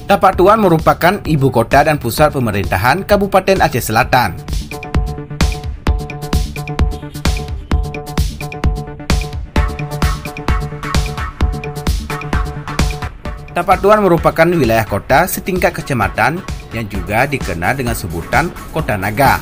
Tapak Tuan merupakan ibu kota dan pusat pemerintahan Kabupaten Aceh Selatan. Tapak Tuan merupakan wilayah kota setingkat kecamatan yang juga dikenal dengan sebutan Kota Naga.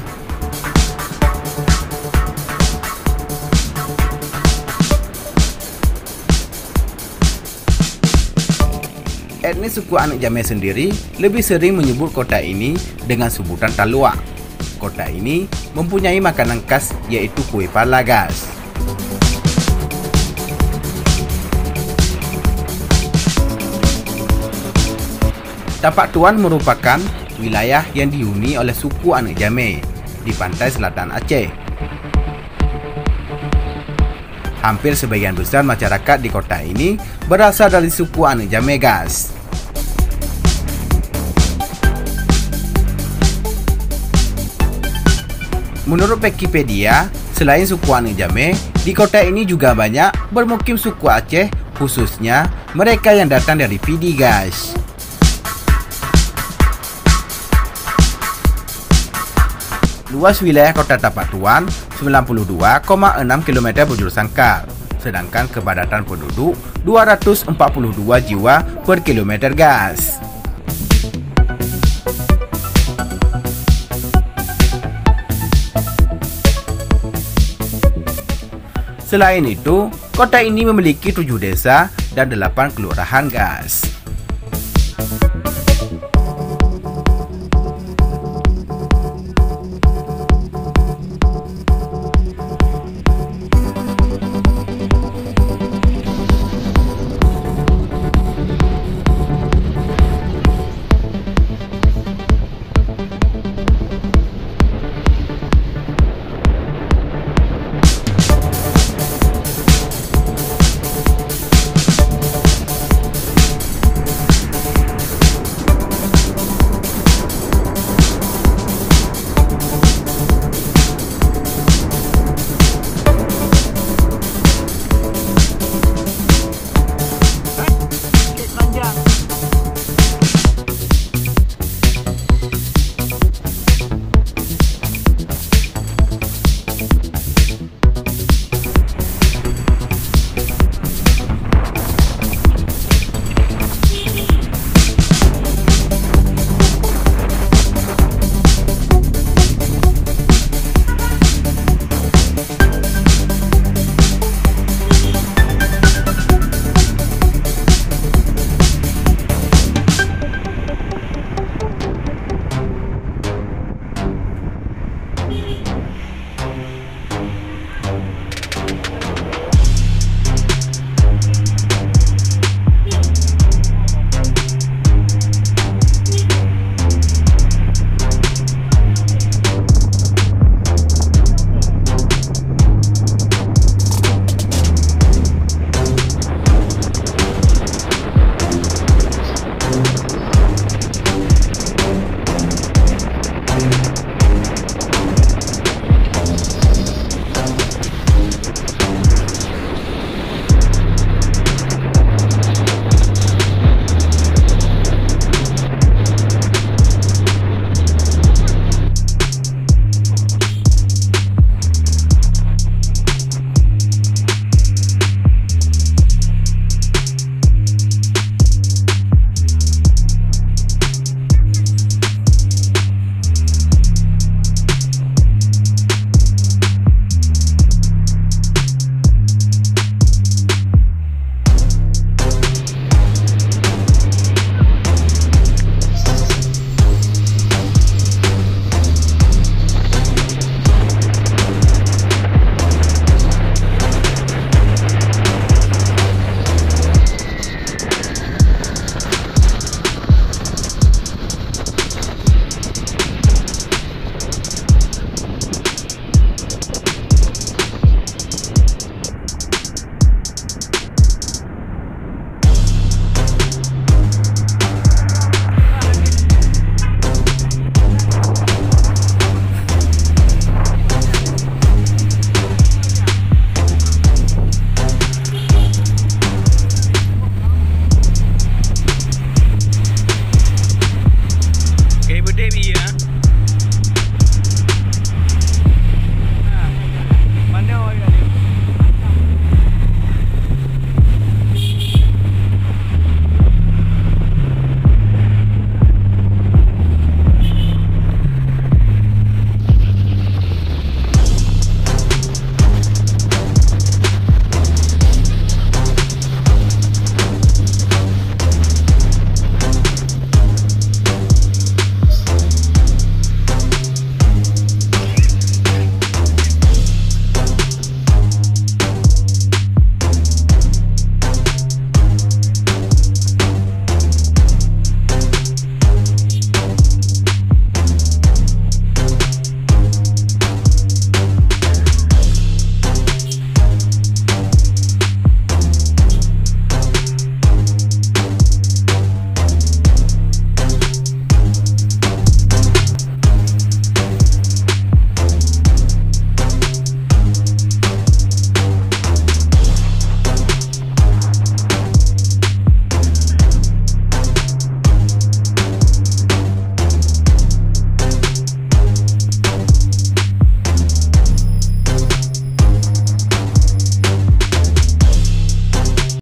Etnis suku Aneuk Jamee sendiri lebih sering menyebut kota ini dengan sebutan Talua. Kota ini mempunyai makanan khas yaitu Kue Pala, guys. Tapak Tuan merupakan wilayah yang dihuni oleh suku Aneuk Jamee di pantai selatan Aceh. Hampir sebagian besar masyarakat di kota ini berasal dari suku Aneuk Jamee, guys. Menurut Wikipedia, selain suku Aneuk Jamee, di kota ini juga banyak bermukim suku Aceh, khususnya mereka yang datang dari Pidi, guys. Luas wilayah Kota Tapaktuan 92,6 km bujur sangkar, sedangkan kepadatan penduduk 242 jiwa per kilometer, guys. Selain itu, kota ini memiliki 7 desa dan 8 kelurahan, guys.